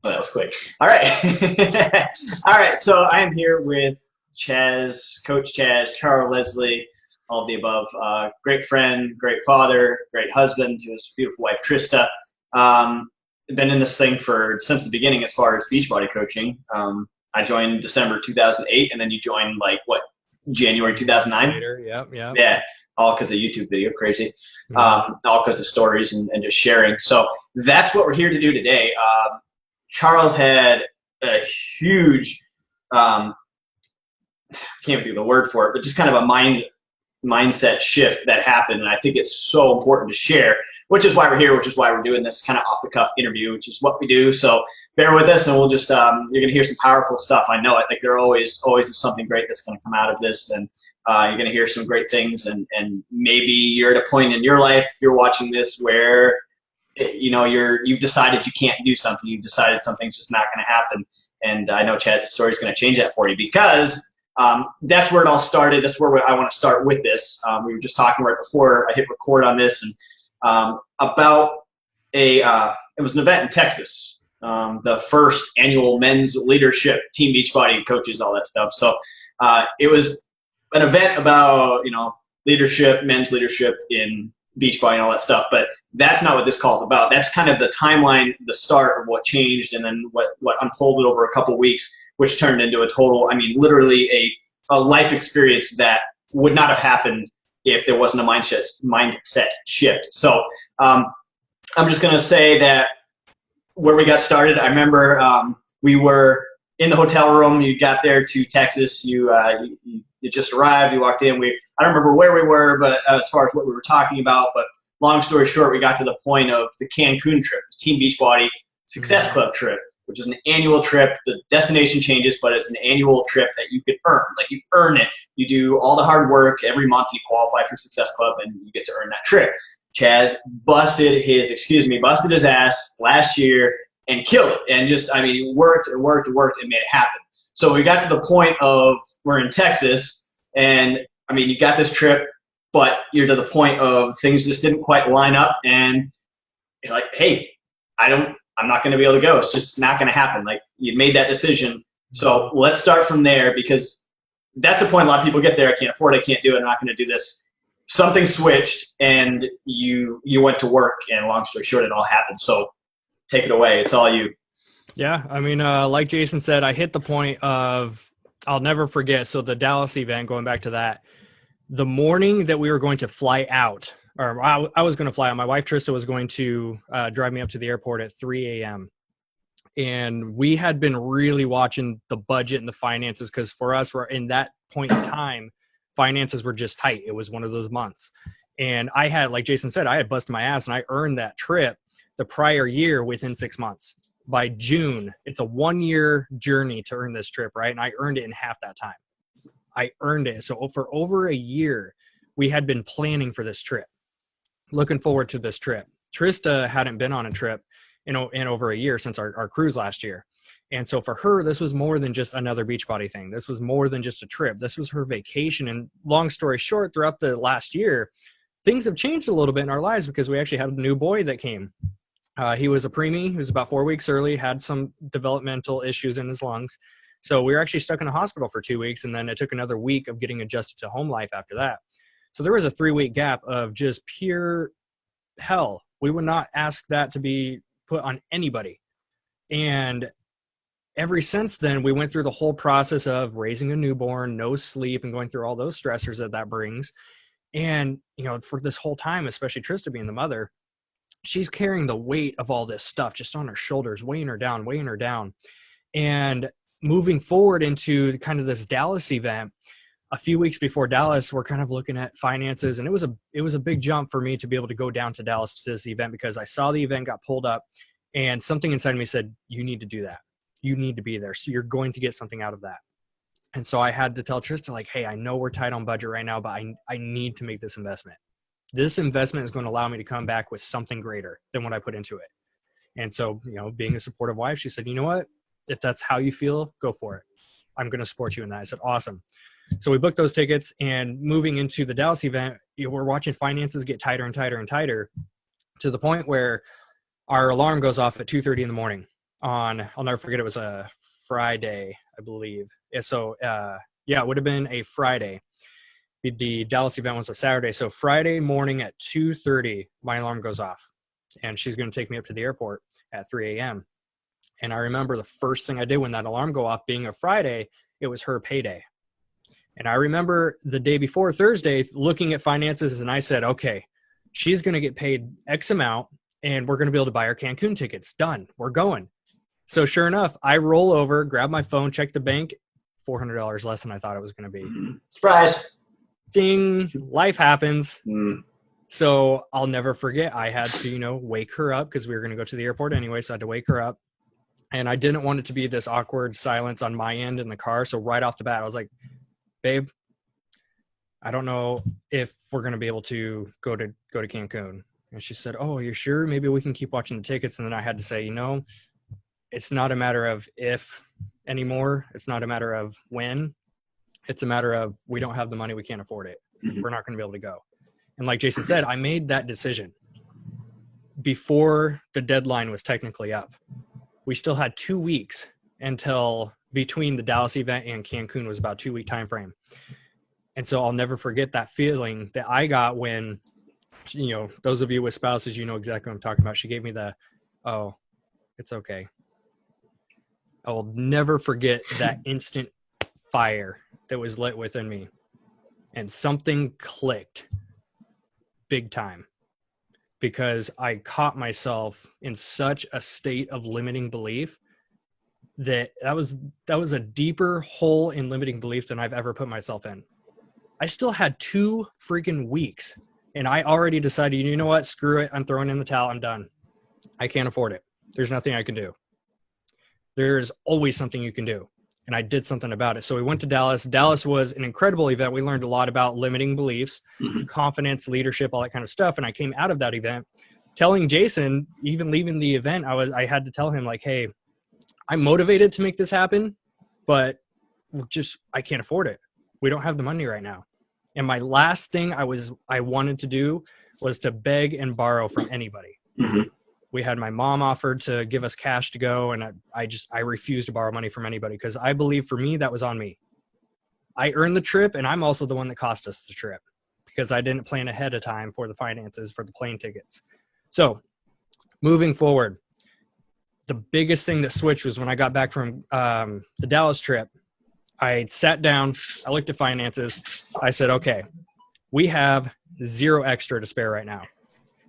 Oh, that was quick. All right. All right. So I am here with Chaz, Coach Chaz, Charles Leslie, all of the above. Great friend, great father, great husband to his beautiful wife, Trista. Um, been in this thing since the beginning as far as Beachbody coaching. I joined December 2008, and then you joined like what, January 2009? Later, yep, yep. Yeah, all because of YouTube video, crazy. Hmm. All because of stories and just sharing. So that's what we're here to do today. Charles had a huge, I can't think of the word for it, but just kind of a mindset shift that happened. And I think it's so important to share, which is why we're here, which is why we're doing this kind of off the cuff interview, which is what we do. So bear with us and we'll just, you're going to hear some powerful stuff. I know it. Like there always is something great that's going to come out of this. And you're going to hear some great things. And maybe you're at a point in your life, you're watching this where, you know, you've decided you can't do something. You've decided something's just not going to happen. And I know Chaz's story is going to change that for you because that's where it all started. That's where I want to start with this. We were just talking right before I hit record on this, and about it was an event in Texas, the first annual men's leadership, team Beachbody coaches, all that stuff. So it was an event about, you know, leadership, men's leadership in Beachbody and all that stuff. But that's not what this call is about. That's kind of the timeline, the start of what changed, and then what unfolded over a couple of weeks, which turned into a total, I mean, literally a life experience that would not have happened if there wasn't a mindset shift. So I'm just going to say that where we got started, I remember we were in the hotel room. You got there to Texas. You just arrived. You walked in. I don't remember where we were, but as far as what we were talking about. But long story short, we got to the point of the Cancun trip, the Team Beachbody Success Club trip, which is an annual trip. The destination changes, but it's an annual trip that you could earn. Like you earn it. You do all the hard work every month. You qualify for Success Club, and you get to earn that trip. Chaz busted his ass last year and killed it. And just, I mean, worked and made it happen. So we got to the point of we're in Texas, and I mean, you got this trip, but you're to the point of things just didn't quite line up, and you're like, hey, I'm not going to be able to go. It's just not going to happen. Like you made that decision. So let's start from there because that's the point a lot of people get there. I can't afford it. I can't do it. I'm not going to do this. Something switched and you went to work, and long story short, it all happened. So take it away. It's all you. Yeah, I mean, like Jason said, I hit the point of, I'll never forget. So the Dallas event, going back to that, the morning that we were going to fly out, or I was going to fly out, my wife Trista was going to drive me up to the airport at 3 a.m. And we had been really watching the budget and the finances because for us, we're in that point in time, finances were just tight. It was one of those months. And I had, like Jason said, I had busted my ass and I earned that trip the prior year within 6 months. By June, it's a 1-year journey to earn this trip, right? And I earned it in half that time. I earned it. So for over a year, we had been planning for this trip, looking forward to this trip. Trista hadn't been on a trip in over a year since our cruise last year. And so for her, this was more than just another Beachbody thing. This was more than just a trip. This was her vacation. And long story short, throughout the last year, things have changed a little bit in our lives because we actually had a new boy that came. He was a preemie. He was about 4 weeks early, had some developmental issues in his lungs. So we were actually stuck in a hospital for 2 weeks. And then it took another week of getting adjusted to home life after that. So there was a 3-week gap of just pure hell. We would not ask that to be put on anybody. And ever since then, we went through the whole process of raising a newborn, no sleep, and going through all those stressors that brings. And, you know, for this whole time, especially Trista being the mother, she's carrying the weight of all this stuff just on her shoulders, weighing her down. And moving forward into kind of this Dallas event, a few weeks before Dallas, we're kind of looking at finances, and it was a big jump for me to be able to go down to Dallas to this event because I saw the event got pulled up, and something inside me said, you need to do that. You need to be there. So you're going to get something out of that. And so I had to tell Trista, like, hey, I know we're tight on budget right now, but I need to make this investment. This investment is going to allow me to come back with something greater than what I put into it. And so, you know, being a supportive wife, she said, you know what? If that's how you feel, go for it. I'm going to support you in that. I said, awesome. So we booked those tickets, and moving into the Dallas event, you know, we're watching finances get tighter and tighter and tighter to the point where our alarm goes off at 2:30 in the morning. on, I'll never forget, it was a Friday, I believe. So, yeah, it would have been a Friday. The Dallas event was a Saturday. So Friday morning at 2:30, my alarm goes off. And she's going to take me up to the airport at 3 a.m. And I remember the first thing I did when that alarm go off, being a Friday, it was her payday. And I remember the day before, Thursday, looking at finances, and I said, okay, she's going to get paid X amount, and we're going to be able to buy her Cancun tickets. Done. We're going. So sure enough, I roll over, grab my phone, check the bank, $400 less than I thought it was going to be. Surprise. Ding. Life happens. So I'll never forget. I had to, wake her up because we were going to go to the airport anyway. So I had to wake her up. And I didn't want it to be this awkward silence on my end in the car. So right off the bat, I was like, babe, I don't know if we're going to be able to go to Cancun. And she said, oh, you're sure? Maybe we can keep watching the tickets. And then I had to say, it's not a matter of if anymore. It's not a matter of when. It's a matter of we don't have the money. We can't afford it. We're not going to be able to go. And like Jason said, I made that decision before the deadline was technically up. We still had 2 weeks until between the Dallas event and Cancun was about 2 week time frame. And so I'll never forget that feeling that I got when, those of you with spouses, you know exactly what I'm talking about. She gave me oh, it's okay. I will never forget that instant fire that was lit within me. And something clicked big time because I caught myself in such a state of limiting belief that was a deeper hole in limiting belief than I've ever put myself in. I still had 2 freaking weeks and I already decided, you know what? Screw it. I'm throwing in the towel. I'm done. I can't afford it. There's nothing I can do. There's always something you can do. And I did something about it. So we went to Dallas. Dallas was an incredible event. We learned a lot about limiting beliefs, confidence, leadership, all that kind of stuff. And I came out of that event telling Jason, even leaving the event, I had to tell him like, hey, I'm motivated to make this happen, but I can't afford it. We don't have the money right now. And my last thing I wanted to do was to beg and borrow from anybody. We had my mom offered to give us cash to go. And I refused to borrow money from anybody because I believe for me, that was on me. I earned the trip and I'm also the one that cost us the trip because I didn't plan ahead of time for the finances for the plane tickets. So moving forward, the biggest thing that switched was when I got back from the Dallas trip. I sat down, I looked at finances. I said, okay, we have 0 extra to spare right now.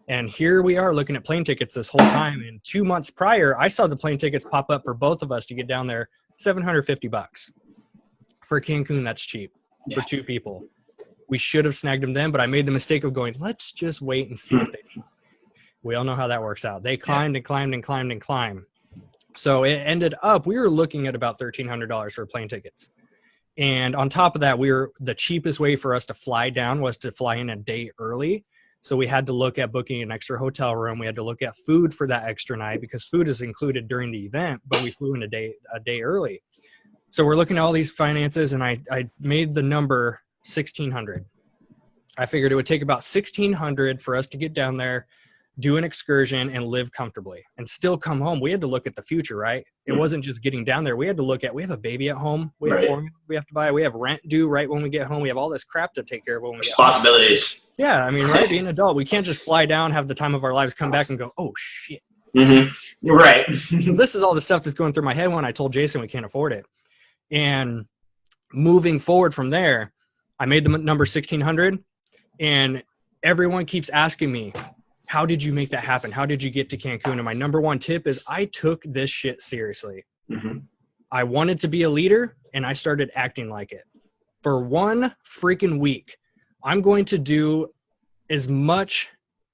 And here we are looking at plane tickets this whole time. And 2 months prior, I saw the plane tickets pop up for both of us to get down there, $750. For Cancun, that's cheap for 2 people. We should have snagged them then, but I made the mistake of going, let's just wait and see if they – we all know how that works out. They climbed and climbed and climbed and climbed. So it ended up, we were looking at about $1,300 for plane tickets. And on top of that, the cheapest way for us to fly down was to fly in a day early. So we had to look at booking an extra hotel room. We had to look at food for that extra night because food is included during the event, but we flew in a day early. So we're looking at all these finances, and I made the number $1,600. I figured it would take about $1,600 for us to get down there, do an excursion, and live comfortably and still come home. We had to look at the future, right? It wasn't just getting down there. We had to look at, we have a baby at home. We have formula we have to buy. We have rent due right when we get home. We have all this crap to take care of when we get home. Responsibilities. Yeah, I mean, right? Being an adult, we can't just fly down, have the time of our lives, come back and go, oh, shit. You're right. This is all the stuff that's going through my head when I told Jason we can't afford it. And moving forward from there, I made the number 1,600, and everyone keeps asking me, how did you make that happen? How did you get to Cancun? And my number one tip is I took this shit seriously. I wanted to be a leader, and I started acting like it. For 1 freaking week, I'm going to do as much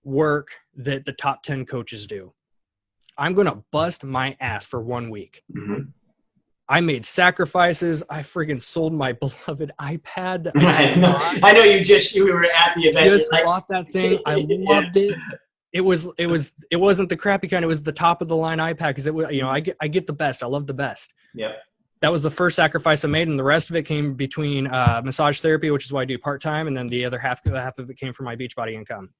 work that the top 10 coaches do. I'm going to bust my ass for 1 week. I made sacrifices. I freaking sold my beloved iPad. I know you were at the event. Just bought that thing. I loved it. It wasn't the crappy kind. It was the top of the line iPad because it was, I get the best. I love the best. Yeah. That was the first sacrifice I made, and the rest of it came between massage therapy, which is what I do part-time, and then the other half of it came from my Beachbody income.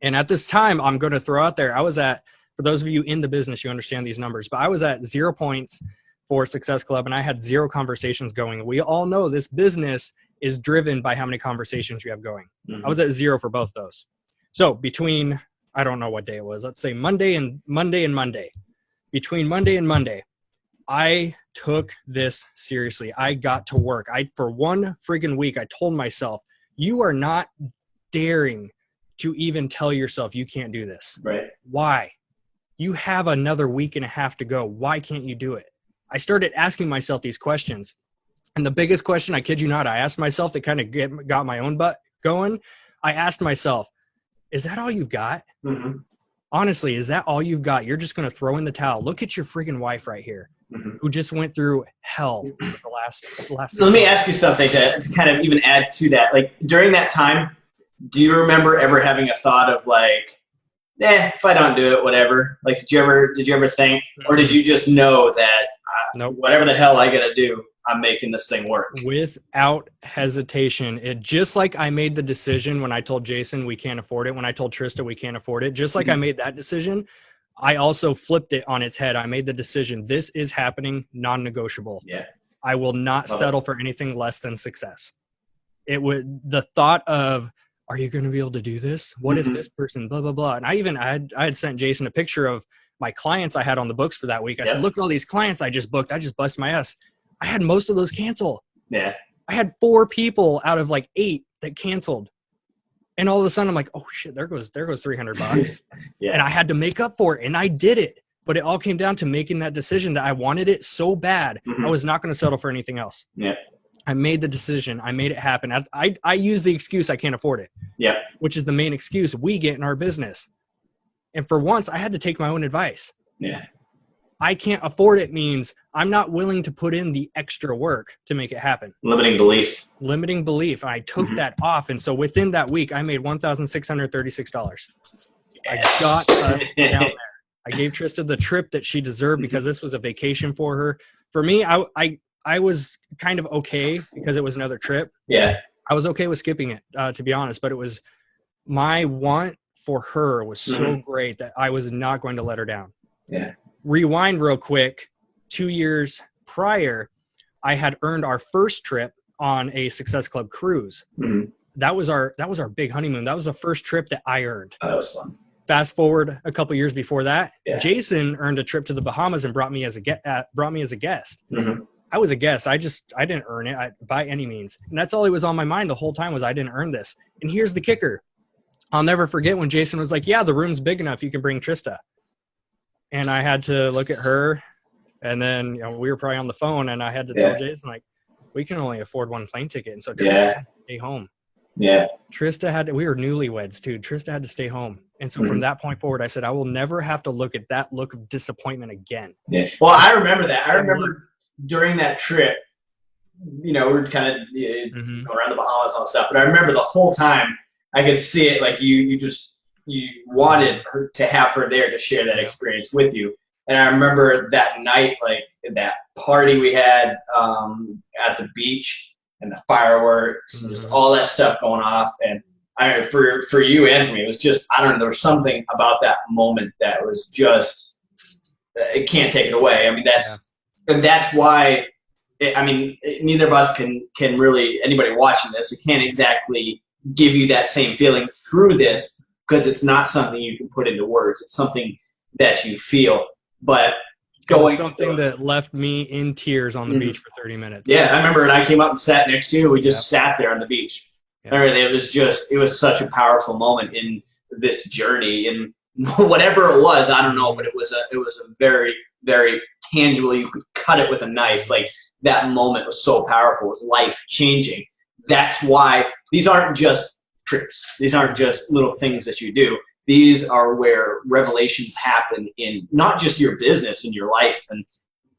And at this time, I'm going to throw out there, I was at For those of you in the business, you understand these numbers, but I was at 0 points for Success Club and I had 0 conversations going. We all know this business is driven by how many conversations you have going. I was at 0 for both those. So between, I don't know what day it was, let's say Monday and Monday. Between Monday and Monday, I took this seriously. I got to work. For one friggin' week, I told myself, you are not daring to even tell yourself you can't do this. Right. Why? You have another week and a half to go. Why can't you do it? I started asking myself these questions. And the biggest question, I kid you not, I asked myself that kind of got my own butt going. I asked myself, is that all you've got? Honestly, is that all you've got? You're just going to throw in the towel. Look at your freaking wife right here who just went through hell for the last Let me ask you something to kind of even add to that. Like during that time, do you remember ever having a thought of like, if I don't do it, whatever? Like, did you ever think, or did you just know that Nope. whatever the hell I got to do, I'm making this thing work? Without hesitation. It just like I made the decision when I told Jason we can't afford it, when I told Trista we can't afford it, just like I made that decision, I also flipped it on its head. I made the decision, this is happening, non-negotiable. Yeah. I will not settle for anything less than success. The thought of, are you going to be able to do this? What if this person, blah, blah, blah. And I had sent Jason a picture of my clients I had on the books for that week. I said, look at all these clients I just booked. I just busted my ass. I had most of those cancel. Yeah. I had 4 people out of like 8 that canceled. And all of a sudden I'm like, oh shit, there goes $300. Yeah. And I had to make up for it. And I did it. But it all came down to making that decision that I wanted it so bad. I was not going to settle for anything else. Yeah. I made the decision. I made it happen. I use the excuse I can't afford it. Yeah. Which is the main excuse we get in our business. And for once, I had to take my own advice. Yeah. I can't afford it means I'm not willing to put in the extra work to make it happen. Limiting belief. Limiting belief. I took that off. And so within that week, I made $1,636. Yes. I got us down there. I gave Trista the trip that she deserved because this was a vacation for her. For me, I was kind of okay because it was another trip. Yeah. I was okay with skipping it, to be honest, but it was my want for her was so great that I was not going to let her down. Yeah. Rewind real quick. 2 years prior, I had earned our first trip on a Success Club cruise. That was our big honeymoon. That was the first trip that I earned. Oh, that was fun. Fast forward a couple years before that, Jason earned a trip to the Bahamas and brought me as a guest. I was a guest. I didn't earn it by any means. And that's all it was on my mind the whole time was I didn't earn this. And here's the kicker. I'll never forget when Jason was like, yeah, the room's big enough. You can bring Trista. And I had to look at her. And then we were probably on the phone and I had to tell Jason, like, we can only afford 1 plane ticket. And so Trista had to stay home. Yeah. We were newlyweds, too. Trista had to stay home. And so from that point forward, I said, I will never have to look at that look of disappointment again. Yeah. Well, I remember that. I remember during that trip, we were kind of going around the Bahamas and stuff. But I remember the whole time I could see it like you wanted her to have her there to share that experience with you. And I remember that night, like that party we had at the beach and the fireworks and just all that stuff going off. And I mean, for you and for me, it was just, I don't know, there was something about that moment that was just, it can't take it away. I mean, that's why, neither of us can really, anybody watching this, we can't exactly give you that same feeling through this because it's not something you can put into words. It's something that you feel. But going something that left me in tears on the beach for 30 minutes. Yeah, I remember, and I came up and sat next to you. We just sat there on the beach. I remember it was such a powerful moment in this journey, and whatever it was, I don't know, but it was a very, very tangible. You could cut it with a knife. Like that moment was so powerful. It was life changing. That's why these aren't just trips. These aren't just little things that you do. These are where revelations happen in not just your business, in your life,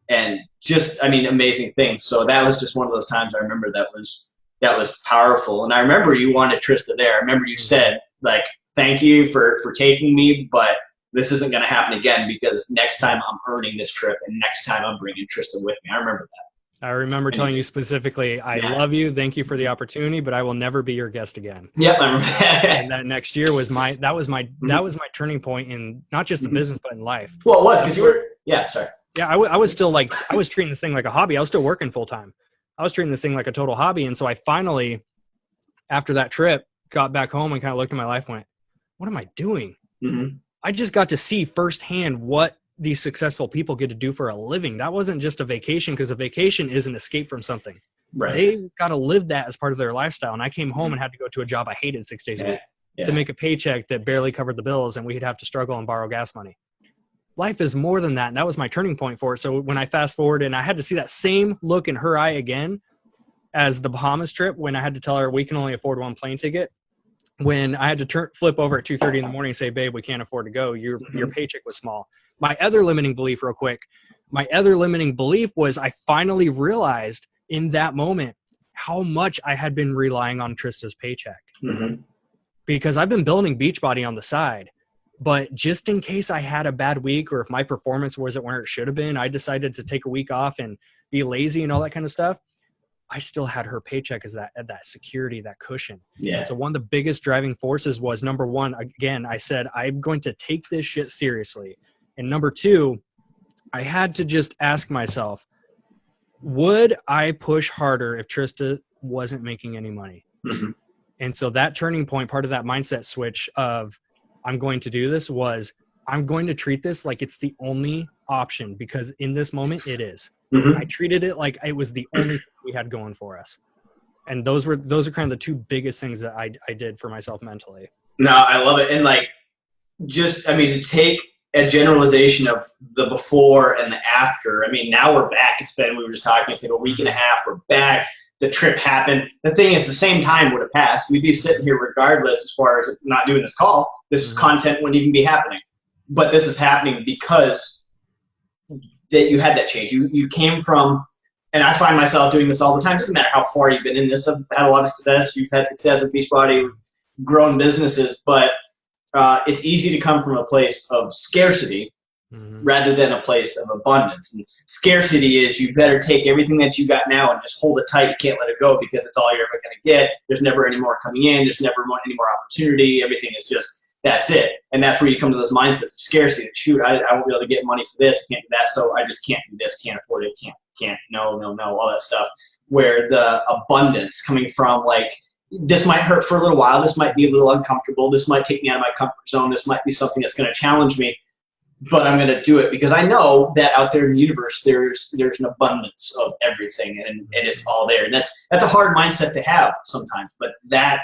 and just, amazing things. So that was just one of those times I remember that was powerful. And I remember you wanted Trista there. I remember you said, like, thank you for taking me, but this isn't going to happen again because next time I'm earning this trip and next time I'm bringing Trista with me. I remember that. I remember telling you specifically, I love you. Thank you for the opportunity, but I will never be your guest again. Yep. I remember. And that next year was my turning point in not just the business, but in life. Well, it was because you were, sorry. Yeah. I was still like, I was treating this thing like a hobby. I was still working full time. I was treating this thing like a total hobby. And so I finally, after that trip, got back home and kind of looked at my life and went, what am I doing? Mm-hmm. I just got to see firsthand what these successful people get to do for a living. That wasn't just a vacation, because a vacation is an escape from something. Right. They got to live that as part of their lifestyle. And I came home and had to go to a job I hated 6 days a week to make a paycheck that barely covered the bills, and we'd have to struggle and borrow gas money. Life is more than that. And that was my turning point for it. So when I fast forward and I had to see that same look in her eye again as the Bahamas trip, when I had to tell her we can only afford one plane ticket, when I had to flip over at 2:30 in the morning and say, babe, we can't afford to go. Your paycheck was small. My other limiting belief, real quick, was I finally realized in that moment how much I had been relying on Trista's paycheck. Mm-hmm. Because I've been building Beachbody on the side. But just in case I had a bad week, or if my performance wasn't where it should have been, I decided to take a week off and be lazy and all that kind of stuff. I still had her paycheck as that security, that cushion. Yeah. And so one of the biggest driving forces was, number one, again, I said, I'm going to take this shit seriously. And number two, I had to just ask myself, would I push harder if Trista wasn't making any money? Mm-hmm. And so that turning point, part of that mindset switch of I'm going to do this, was I'm going to treat this like it's the only option, because in this moment it is. Mm-hmm. I treated it like it was the only thing we had going for us. And those are kind of the two biggest things that I did for myself mentally. No, I love it. And to take a generalization of the before and the after. Now we're back. We were just talking, it's like a week and a half, we're back. The trip happened. The thing is, the same time would have passed. We'd be sitting here regardless, as far as not doing this call. This content wouldn't even be happening. But this is happening because that you had that change. You came from, and I find myself doing this all the time. It doesn't matter how far you've been in this. I've had a lot of success. You've had success at Beachbody. We've grown businesses. But it's easy to come from a place of scarcity rather than a place of abundance. And scarcity is, you better take everything that you got now and just hold it tight. You can't let it go, because it's all you're ever going to get. There's never any more coming in. There's never any more opportunity. Everything is just, that's it. And that's where you come to those mindsets of scarcity. Shoot, I won't be able to get money for this, can't do that, so I just can't do this, can't afford it, can't, no, all that stuff. Where the abundance coming from, like, this might hurt for a little while, this might be a little uncomfortable, this might take me out of my comfort zone, this might be something that's going to challenge me, but I'm going to do it because I know that out there in the universe there's an abundance of everything, and it's all there. And that's a hard mindset to have sometimes, but that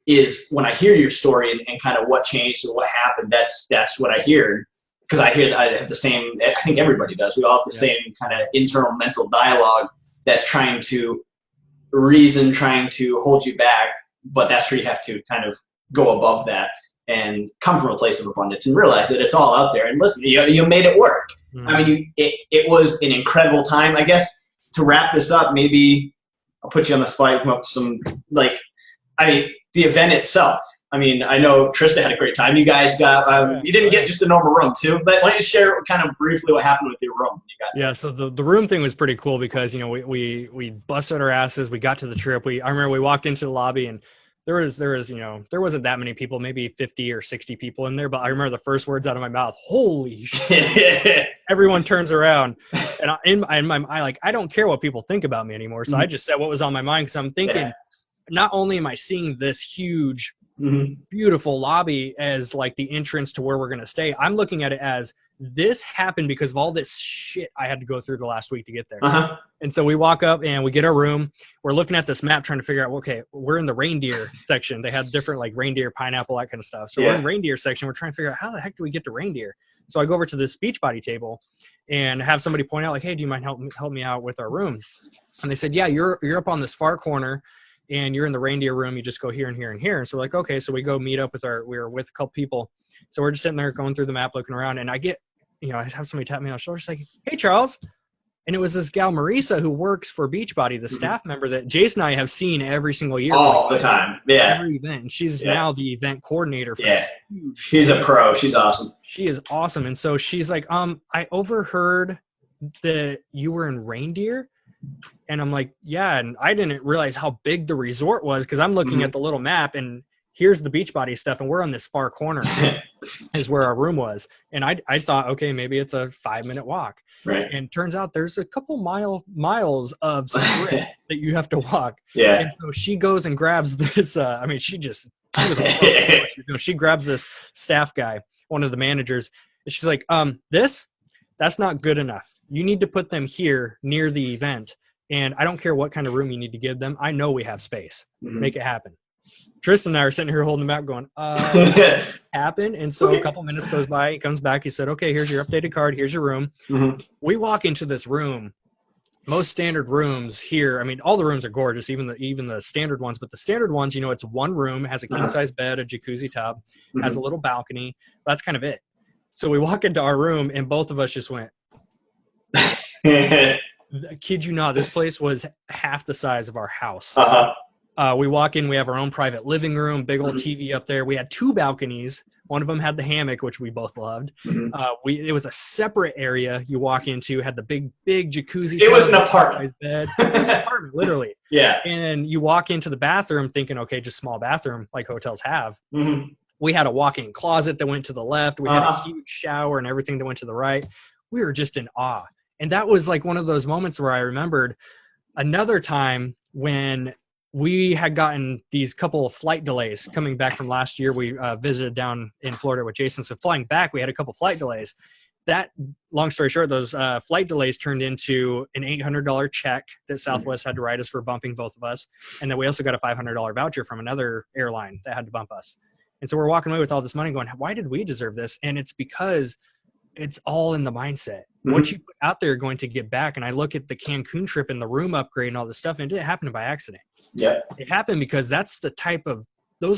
is, when I hear your story and kind of what changed and what happened, that's what I hear. Because I have the same, I think everybody does. We all have the same kind of internal mental dialogue that's trying to reason, trying to hold you back. But that's where you have to kind of go above that and come from a place of abundance and realize that it's all out there. And listen, you made it work. Mm-hmm. It was an incredible time. I guess to wrap this up, maybe I'll put you on the spot, come up with some, the event itself. I know Trista had a great time. You guys got, you didn't get just a normal room too, but why don't you share kind of briefly what happened with your room? So the room thing was pretty cool because, we busted our asses. We got to the trip. I remember we walked into the lobby and there wasn't that many people, maybe 50 or 60 people in there. But I remember the first words out of my mouth, holy shit. Everyone turns around and in my mind, I don't care what people think about me anymore. So I just said what was on my mind, because I'm thinking, not only am I seeing this huge, beautiful lobby as the entrance to where we're going to stay, I'm looking at it as this happened because of all this shit I had to go through the last week to get there. And so we walk up and we get our room. We're looking at this map trying to figure out, okay, we're in the reindeer section. They had different reindeer, pineapple, that kind of stuff. So we're in reindeer section. We're trying to figure out how the heck do we get to reindeer? So I go over to this Beachbody table and have somebody point out, hey, do you mind help me out with our room? And they said, yeah, you're up on this far corner and you're in the reindeer room. You just go here and here and here. And so we're like, okay. So we go meet up we were with a couple people. So we're just sitting there going through the map, looking around, and I get, I have somebody tap me on the shoulder. She's like, hey, Charles. And it was this gal, Marisa, who works for Beachbody, the staff member that Jason and I have seen every single year. All the time. Yeah. Every event. And she's now the event coordinator for this. She's a pro. She's awesome. She is awesome. And so she's like, I overheard that you were in reindeer. And I'm like, yeah. And I didn't realize how big the resort was because I'm looking at the little map and here's the Beachbody stuff. And we're on this far corner is where our room was. And I thought, okay, maybe it's a 5-minute walk. Right. And turns out there's a couple miles of strip that you have to walk. Yeah. And so she goes and grabs this. She grabs this staff guy, one of the managers. And she's like, that's not good enough. You need to put them here near the event. And I don't care what kind of room you need to give them. I know we have space. Make it happen. Tristan and I are sitting here holding the map going, happen. And so a couple minutes goes by. He comes back. He said, okay, here's your updated card. Here's your room. We walk into this room. Most standard rooms here, I mean, all the rooms are gorgeous, even the standard ones. But the standard ones, you know, it's one room, has a king-size bed, a jacuzzi tub, has a little balcony. That's kind of it. So we walk into our room, and both of us just went, I kid you not, this place was half the size of our house. We walk in, we have our own private living room, big old TV up there. We had 2 balconies. One of them had the hammock, which we both loved. It was a separate area you walk into, had the big jacuzzi. It was an apartment. Bed. It was an apartment, literally. Yeah. And you walk into the bathroom thinking, okay, just small bathroom like hotels have. We had a walk-in closet that went to the left. We had a huge shower and everything that went to the right. We were just in awe. And that was like one of those moments where I remembered another time when we had gotten these couple of flight delays coming back from last year. We visited down in Florida with Jason. So flying back, we had a couple flight delays. That, long story short, those flight delays turned into an $800 check that Southwest had to write us for bumping both of us. And then we also got a $500 voucher from another airline that had to bump us. And so we're walking away with all this money going, why did we deserve this? And it's because it's all in the mindset. What you put out there, you're going to get back. And I look at the Cancun trip and the room upgrade and all this stuff, and it didn't happen by accident. Yeah, it happened because those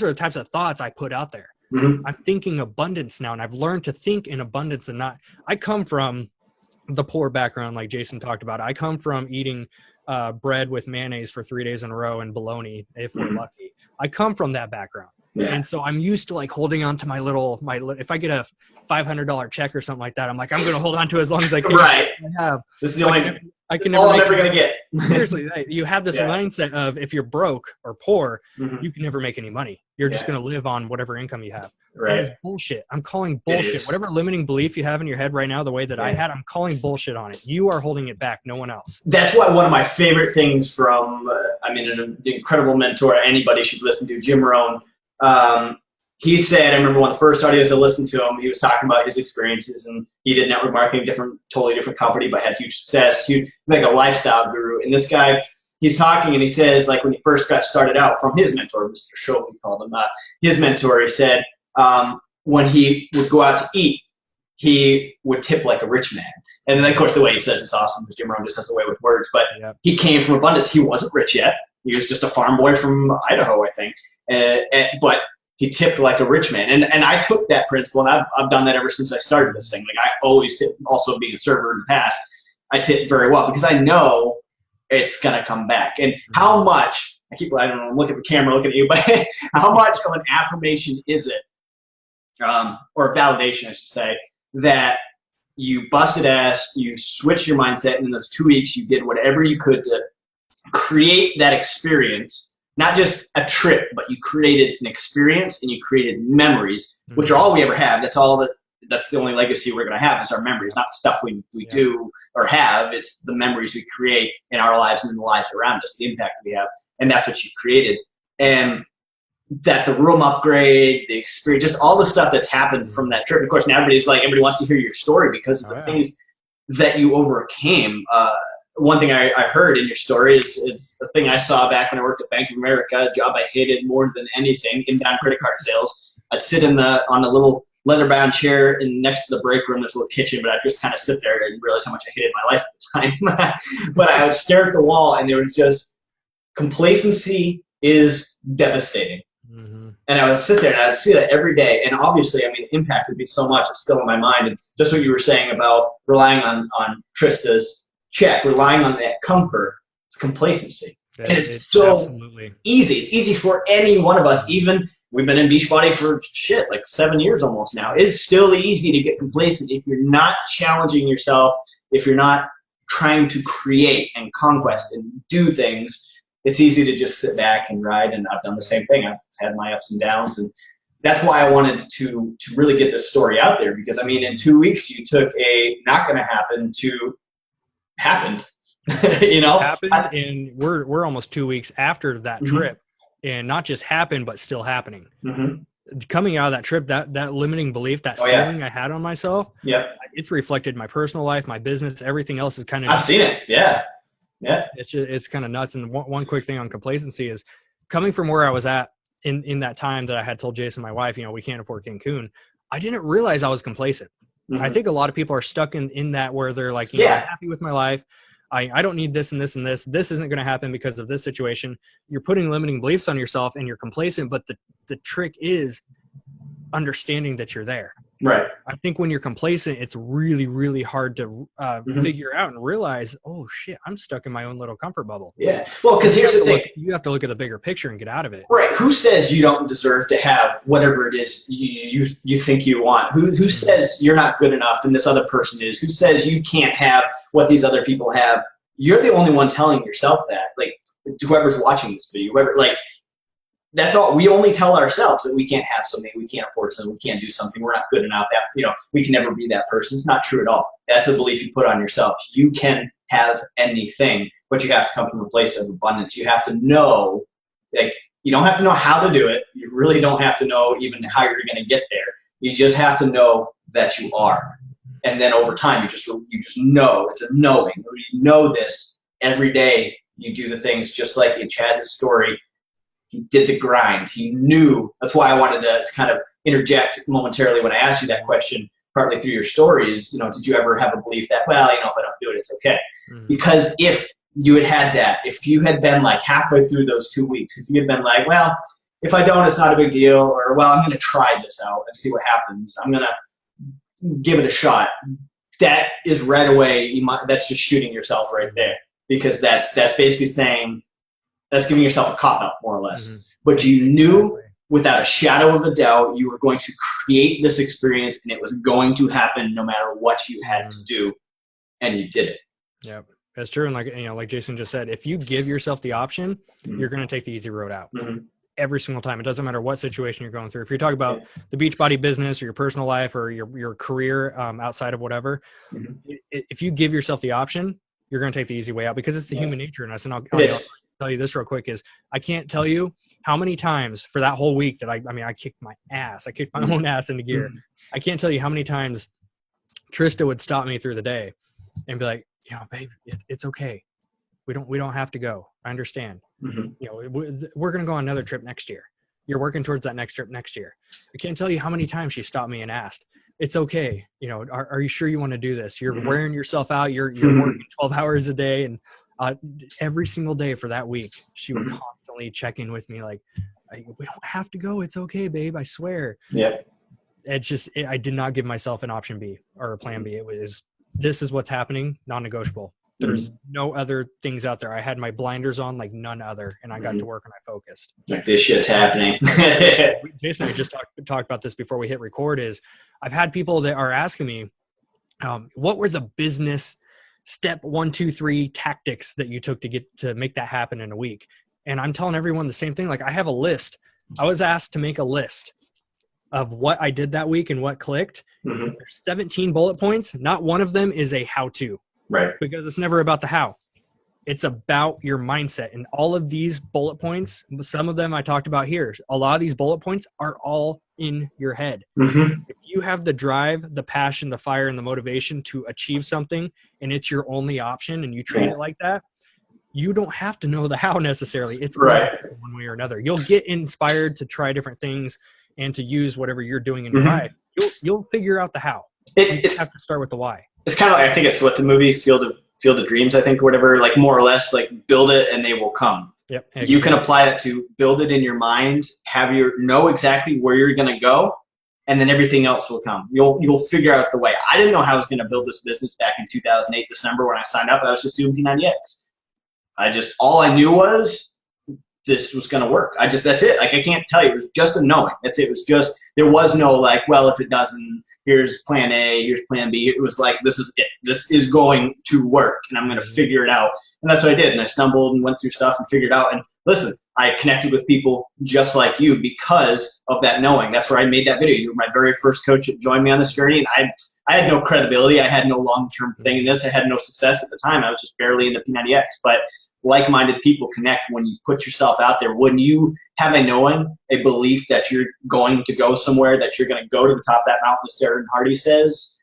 are the types of thoughts I put out there. I'm thinking abundance now, and I've learned to think in abundance and not. I come from the poor background, like Jason talked about. I come from eating bread with mayonnaise for 3 days in a row and bologna, if we're lucky. I come from that background. Yeah. And so I'm used to like holding on to my if I get a $500 check or something like that, I'm like, I'm going to hold on to it as long as I can. Right. I have. This is the only, all I'm ever going to get. Seriously, you have this mindset of if you're broke or poor, you can never make any money. You're just going to live on whatever income you have. Right. That is bullshit. I'm calling bullshit. Whatever limiting belief you have in your head right now, the way that I had, I'm calling bullshit on it. You are holding it back, no one else. That's why one of my favorite things from, the incredible mentor anybody should listen to, Jim Rohn. He said, I remember one of the first audios I listened to him, he was talking about his experiences, and he did network marketing, totally different company, but had huge success, like a lifestyle guru. And this guy, he's talking and he says, like when he first got started out from his mentor, Mr. Schoaf, he called him, his mentor, he said, when he would go out to eat, he would tip like a rich man. And then, of course, the way he says it's awesome because Jim Rohn just has a way with words. But he came from abundance. He wasn't rich yet. He was just a farm boy from Idaho, I think. But he tipped like a rich man. And I took that principle, and I've done that ever since I started this thing. Like I always tip, also being a server in the past, I tip very well because I know it's going to come back. And how much, I don't know, I'm looking at the camera, looking at you, but how much of an affirmation is it, or validation, I should say, that you busted ass, you switched your mindset, and in those 2 weeks you did whatever you could to create that experience. Not just a trip, but you created an experience and you created memories, which are all we ever have. That's the only legacy we're going to have is our memories, not the stuff we do or have. It's the memories we create in our lives and in the lives around us, the impact we have. And that's what you created. And that the room upgrade, the experience, just all the stuff that's happened from that trip. Of course, now everybody wants to hear your story because of the things that you overcame. One thing I heard in your story is the thing I saw back when I worked at Bank of America, a job I hated more than anything, inbound credit card sales. I'd sit on a little leather-bound chair and next to the break room, there's a little kitchen, but I'd just kind of sit there and realize how much I hated my life at the time. But I would stare at the wall, and there was just complacency is devastating. And I would sit there and I would see that every day. And obviously, it impacted me so much. It's still in my mind. And just what you were saying about relying on Trista's check, relying on that comfort, it's complacency. And it's so easy. It's easy for any one of us. Even we've been in Beachbody for like 7 years almost now. It's still easy to get complacent if you're not challenging yourself, if you're not trying to create and conquest and do things, it's easy to just sit back and ride. And I've done the same thing. I've had my ups and downs, and that's why I wanted to really get this story out there, because I mean, in 2 weeks you took a not going to happen to happened. You know, happened, and we're almost 2 weeks after that trip, and not just happened, but still happening. Coming out of that trip, that limiting belief, that ceiling I had on myself, it's reflected in my personal life, my business, everything else is kind of. I've seen it, It's kind of nuts. And one quick thing on complacency is coming from where I was at in that time that I had told Jason, my wife, you know, we can't afford Cancun. I didn't realize I was complacent. I think a lot of people are stuck in that where they're like, you know, I'm happy with my life. I don't need this and this and this. This isn't going to happen because of this situation. You're putting limiting beliefs on yourself and you're complacent. But the trick is understanding that you're there. Right. I think when you're complacent, it's really, really hard to figure out and realize, oh shit, I'm stuck in my own little comfort bubble. Yeah. Well, because here's the thing. You have to look at the bigger picture and get out of it. Right. Who says you don't deserve to have whatever it is you think you want? Who says you're not good enough and this other person is? Who says you can't have what these other people have? You're the only one telling yourself that. Like, whoever's watching this video, whoever, like, that's all. We only tell ourselves that we can't have something, we can't afford something, we can't do something, we're not good enough, that, you know, we can never be that person. It's not true at all. That's a belief you put on yourself. You can have anything, but you have to come from a place of abundance. You have to know, like, you don't have to know how to do it. You really don't have to know even how you're going to get there. You just have to know that you are. And then over time, you just know. It's a knowing. You know this every day. You do the things just like in Chaz's story. He did the grind. He knew. That's why I wanted to kind of interject momentarily when I asked you that question, partly through your stories. You know, did you ever have a belief that, well, you know, if I don't do it, it's okay? Because if you had that, if you had been like halfway through those 2 weeks, if you had been like, well, if I don't, it's not a big deal, or, well, I'm going to try this out and see what happens. I'm going to give it a shot. That is right away, that's just shooting yourself right there, because that's basically saying, that's giving yourself a cop-out, more or less. But you knew without a shadow of a doubt you were going to create this experience, and it was going to happen no matter what you had to do, and you did it. Yeah, that's true. And like Jason just said, if you give yourself the option, you're going to take the easy road out every single time. It doesn't matter what situation you're going through. If you're talking about the Beachbody business or your personal life or your career outside of whatever, if you give yourself the option, you're going to take the easy way out, because it's the human nature in us. And I'll tell you this real quick is I can't tell you how many times for that whole week that I kicked my ass. I kicked my own ass into gear. I can't tell you how many times Trista would stop me through the day and be like, you know, babe, it's okay. We don't have to go. I understand. You know, we're going to go on another trip next year. You're working towards that next trip next year. I can't tell you how many times she stopped me and asked, it's okay. You know, are you sure you want to do this? You're wearing yourself out. You're working 12 hours a day. And every single day for that week, she would constantly check in with me like, we don't have to go. It's okay, babe. I swear. Yep. It's just, I did not give myself an option B or a plan B. It was, this is what's happening, non-negotiable. There's no other things out there. I had my blinders on like none other, and I got to work and I focused. Like, this shit's happening. Jason and I just talked about this before we hit record. Is I've had people that are asking me, what were the business step 1, 2, 3 tactics that you took to make that happen in a week? And I'm telling everyone the same thing. Like, I have a list. I was asked to make a list of what I did that week and what clicked. There's 17 bullet points. Not one of them is a how-to. Right. Because it's never about the how. It's about your mindset. And all of these bullet points, some of them I talked about here, a lot of these bullet points are all in your head. If you have the drive, the passion, the fire, and the motivation to achieve something, and it's your only option, and you treat it like that, you don't have to know the how necessarily. It's right. One way or another. You'll get inspired to try different things and to use whatever you're doing in your life. You'll figure out the how. You just have to start with the why. It's kind of, I think it's what the movie Field of Dreams, I think, or whatever, like more or less, like build it and they will come. Yep. Exactly. You can apply that to build it in your mind, know exactly where you're going to go, and then everything else will come. You'll figure out the way. I didn't know how I was going to build this business back in 2008, December, when I signed up. I was just doing P90X. All I knew was this was going to work. That's it. Like, I can't tell you. It was just a knowing. That's it. It was just, there was no like, well, if it doesn't, here's plan A, here's plan B. It was like, this is it. This is going to work, and I'm going to figure it out. And that's what I did. And I stumbled and went through stuff and figured it out. And listen, I connected with people just like you because of that knowing. That's where I made that video. You were my very first coach that joined me on this journey, and I had no credibility. I had no long-term thing in this. I had no success at the time. I was just barely into P90X. But like-minded people connect when you put yourself out there. When you have a knowing, a belief that you're going to go somewhere, that you're going to go to the top of that mountain, as Darren Hardy says,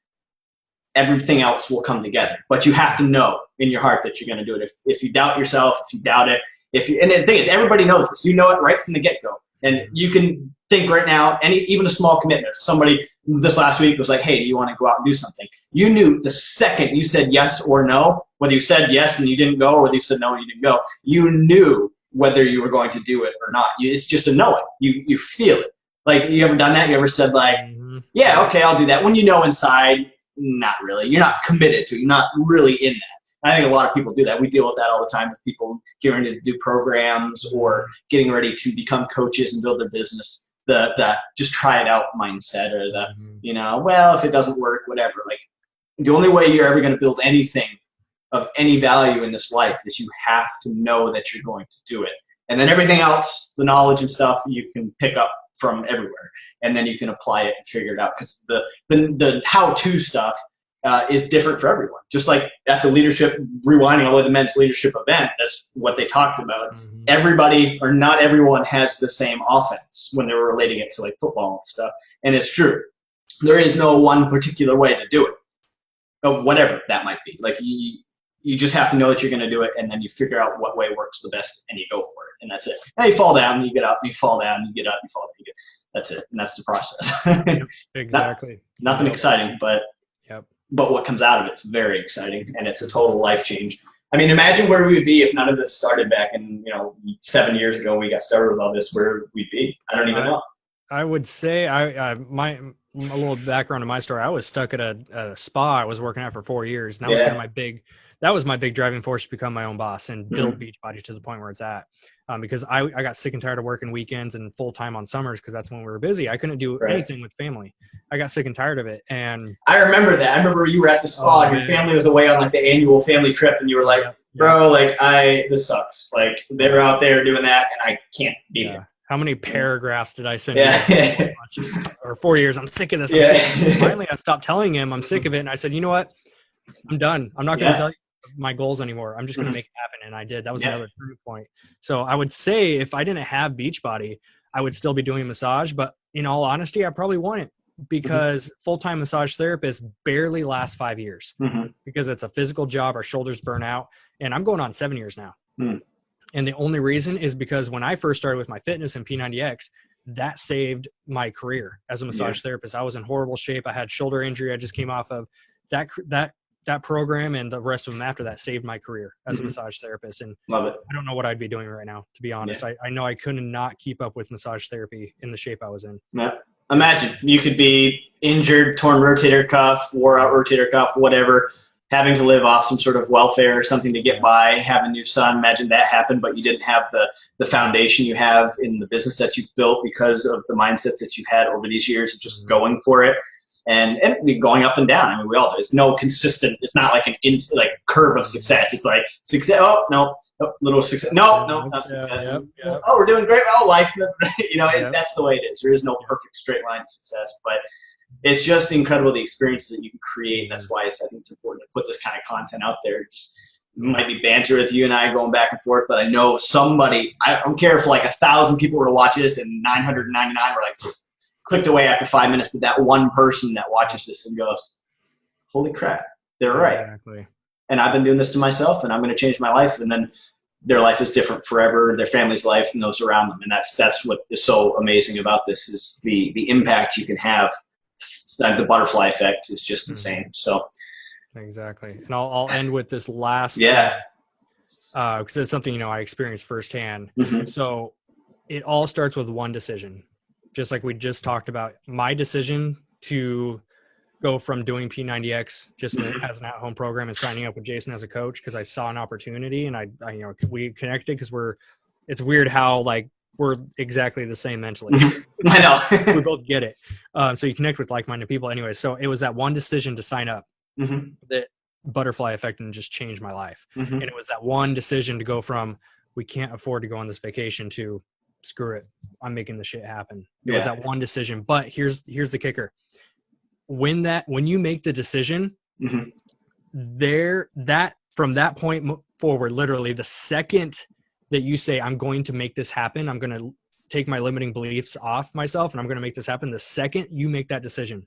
everything else will come together. But you have to know in your heart that you're going to do it. If you doubt yourself, if you doubt it, and the thing is, everybody knows this. You know it right from the get-go. And you can think right now, even a small commitment. Somebody this last week was like, hey, do you want to go out and do something? You knew the second you said yes or no, whether you said yes and you didn't go, or whether you said no and you didn't go, you knew whether you were going to do it or not. It's just a knowing. You feel it. Like, you ever done that? You ever said like, yeah, okay, I'll do that. When you know inside, not really. You're not committed to it. You're not really in that. I think a lot of people do that. We deal with that all the time with people getting ready to do programs or getting ready to become coaches and build their business. The just try it out mindset, or the, well, if it doesn't work, whatever. Like, the only way you're ever going to build anything of any value in this life is you have to know that you're going to do it. And then everything else, the knowledge and stuff, you can pick up from everywhere. And then you can apply it and figure it out. Because the how-to stuff is different for everyone. Just like at the leadership, rewinding all the way to the men's leadership event, that's what they talked about. Everybody, or not everyone, has the same offense when they were relating it to like football and stuff. And it's true. There is no one particular way to do it, of whatever that might be. Like, you just have to know that you're going to do it, and then you figure out what way works the best, and you go for it, and that's it. And you fall down, you get up, you fall down, you get up, you fall down, you get. That's it, and that's the process. Exactly. Nothing exciting, but yep. But what comes out of it's very exciting, and it's a total life change. I mean, imagine where we would be if none of this started back in 7 years ago when we got started with all this. Where we'd be, I don't even know. I would say a little background in my story. I was stuck at a spa I was working at for 4 years, and that was kind of my big driving force to become my own boss and build Beachbody to the point where it's at. Because I got sick and tired of working weekends and full time on summers, because that's when we were busy. I couldn't do anything with family. I got sick and tired of it. And I remember that. I remember you were at the spa and your family was away on like the annual family trip, and you were like, bro, like this sucks. Like, they're out there doing that and I can't be there. How many paragraphs did I send you? Or 4 years. I'm sick of this. Finally, I stopped telling him I'm sick of it. And I said, you know what? I'm done. I'm not going to tell you my goals anymore. I'm just going to make it happen. And I did. That was another proof point. So I would say if I didn't have Beachbody, I would still be doing massage. But in all honesty, I probably wouldn't, because full-time massage therapists barely last 5 years because it's a physical job. Our shoulders burn out. And I'm going on 7 years now. And the only reason is because when I first started with my fitness and P90X, that saved my career as a massage therapist. I was in horrible shape. I had shoulder injury I just came off of. That program and the rest of them after that saved my career as a massage therapist. And love it. I don't know what I'd be doing right now, to be honest. I know I couldn't not keep up with massage therapy in the shape I was in. Yeah. Imagine you could be injured, torn rotator cuff, wore out rotator cuff, whatever, having to live off some sort of welfare or something to get by, have a new son. Imagine that happened, but you didn't have the foundation you have in the business that you've built because of the mindset that you've had over these years of just going for it. And going up and down. I mean, we all do. It's no consistent. It's not like an instant curve of success. It's like success. Oh no, little success. No, not success. Oh, we're doing great. Oh, life. That's the way it is. There is no perfect straight line to success, but it's just incredible the experiences that you can create. That's why I think it's important to put this kind of content out there. Just might be banter with you and I going back and forth, but I know somebody. I don't care if 1,000 people were to watch this and 999 were like. Clicked away after 5 minutes, but that one person that watches this and goes, holy crap, they're right. Exactly. And I've been doing this to myself, and I'm going to change my life. And then their life is different forever, their family's life and those around them. And that's what is so amazing about this is the impact you can have. The butterfly effect is just insane. So exactly. And I'll end with this last because it's something, I experienced firsthand. So it all starts with one decision. Just like we just talked about, my decision to go from doing P90X just as an at-home program and signing up with Jason as a coach because I saw an opportunity and I we connected because we're It's weird how like we're exactly the same mentally. I know. We both get it. So you connect with like-minded people anyway. So it was that one decision to sign up that butterfly effect and just changed my life. And it was that one decision to go from we can't afford to go on this vacation to screw it, I'm making the shit happen. It was that one decision. But here's the kicker. When you make the decision, from that point forward, literally the second that you say, I'm going to make this happen, I'm going to take my limiting beliefs off myself and I'm going to make this happen. The second you make that decision,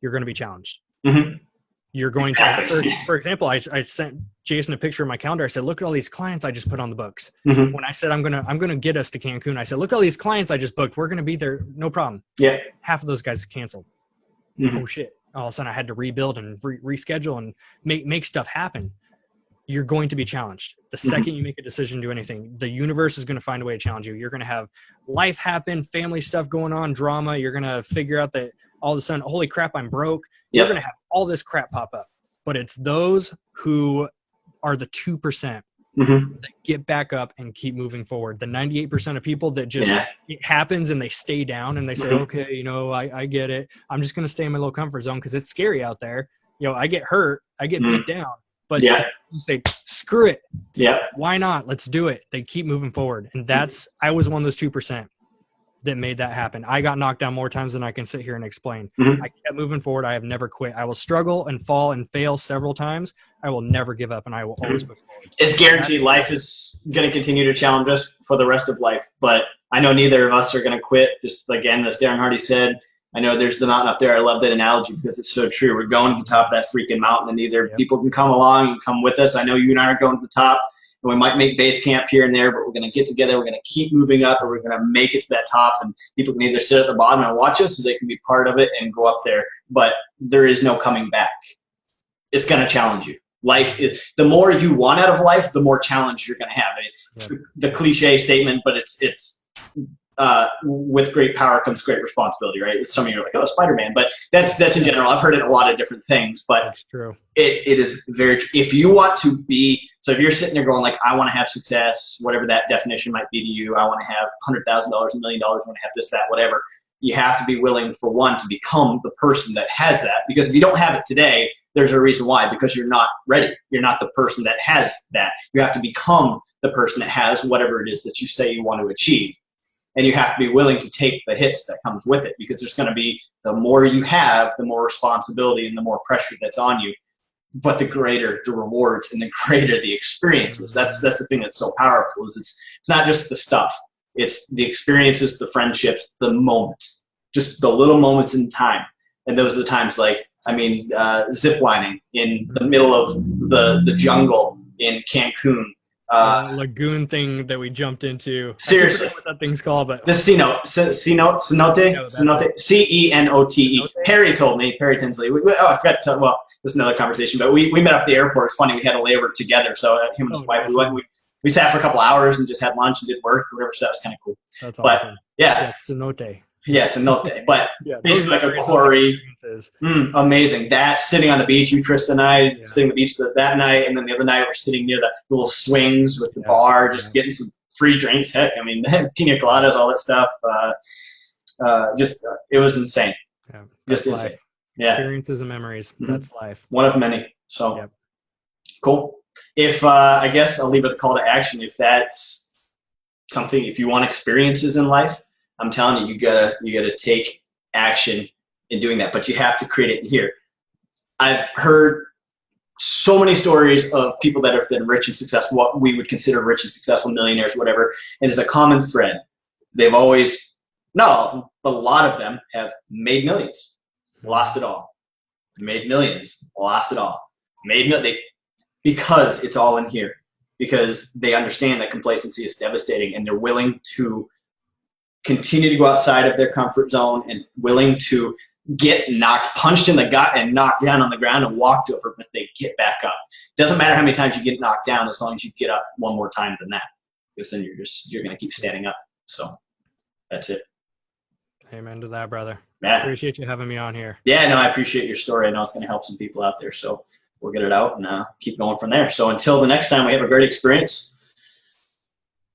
you're going to be challenged. You're going to, for example, I sent Jason a picture of my calendar. I said, look at all these clients I just put on the books. When I said, I'm going to get us to Cancun, I said, look at all these clients I just booked. We're going to be there. No problem. Yeah. Half of those guys canceled. Oh shit. All of a sudden I had to rebuild and reschedule and make stuff happen. You're going to be challenged. The second you make a decision to do anything, the universe is going to find a way to challenge you. You're going to have life happen, family stuff going on, drama. You're going to figure out that all of a sudden, holy crap, I'm broke. You're going to have all this crap pop up. But it's those who are the 2% that get back up and keep moving forward. The 98% of people that just it happens and they stay down and they say, okay, you know, I get it. I'm just going to stay in my low comfort zone because it's scary out there. You know, I get hurt, I get beat down. But you say, screw it. Yeah. Why not? Let's do it. They keep moving forward. And I was one of those 2% that made that happen. I got knocked down more times than I can sit here and explain. I kept moving forward. I have never quit. I will struggle and fall and fail several times. I will never give up and I will always move forward. It's guaranteed life is going to continue to challenge us for the rest of life. But I know neither of us are going to quit. Just again, as Darren Hardy said, I know there's the mountain up there. I love that analogy because it's so true. We're going to the top of that freaking mountain, and either people can come along and come with us. I know you and I are going to the top, and we might make base camp here and there, but we're going to get together. We're going to keep moving up, or we're going to make it to that top, and people can either sit at the bottom and watch us, so they can be part of it and go up there. But there is no coming back. It's going to challenge you. Life is the more you want out of life, the more challenge you're going to have. I mean, it's the cliche statement, but it's with great power comes great responsibility, right? Some of you are like, oh, Spider-Man, but that's in general. I've heard it in a lot of different things, but that's true. It is very true. If you want to be, so if you're sitting there going like, I want to have success, whatever that definition might be to you, I want to have $100,000, $1 million, I want to have this, that, whatever. You have to be willing, for one, to become the person that has that. Because if you don't have it today, there's a reason why, because you're not ready. You're not the person that has that. You have to become the person that has whatever it is that you say you want to achieve. And you have to be willing to take the hits that comes with it, because there's going to be, the more you have, the more responsibility and the more pressure that's on you. But the greater the rewards and the greater the experiences. That's the thing that's so powerful, is it's not just the stuff. It's the experiences, the friendships, the moments, just the little moments in time. And those are the times, like, I mean, zip lining in the middle of the jungle in Cancun. Lagoon thing that we jumped into. Seriously, I forget what that thing's called, but the cenote, C-E-N-O-T-E. Perry told me, Perry Tinsley. I forgot to tell. Well, it was another conversation, but we met up at the airport. It's funny, we had a layover together. So him and his wife, we sat for a couple hours and just had lunch and did work or whatever. So that was kind of cool. That's awesome. Yeah, cenote. Yeah, cenote. But basically like a quarry. Amazing. That sitting on the beach, you, Tristan, and I sitting on the beach that night, and then the other night we're sitting near the little swings with the bar, just getting some free drinks. Heck, I mean, pina coladas, all that stuff. It was insane. Yeah, just insane. Life. Yeah. Experiences and memories. That's life. One of many. So cool. If I guess I'll leave it a call to action. If that's something, if you want experiences in life, I'm telling you, you gotta take action in doing that, but you have to create it in here. I've heard so many stories of people that have been rich and successful, what we would consider rich and successful, millionaires, whatever, and there's a common thread. They've always, not all of them, but a lot of them have made millions, lost it all. Made millions, lost it all. Because it's all in here. Because they understand that complacency is devastating, and they're willing to continue to go outside of their comfort zone and willing to get punched in the gut and knocked down on the ground and walked over, but they get back up. Doesn't matter how many times you get knocked down, as long as you get up one more time than that, because then you're going to keep standing up. So that's it. Amen to that, brother. Yeah. Appreciate you having me on here. Yeah, no, I appreciate your story. I know it's going to help some people out there. So we'll get it out and keep going from there. So until the next time we have a great experience.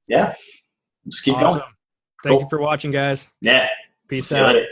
Yeah. Just keep Awesome. going. Thank Cool. you for watching, guys. Yeah. Peace See you out. later.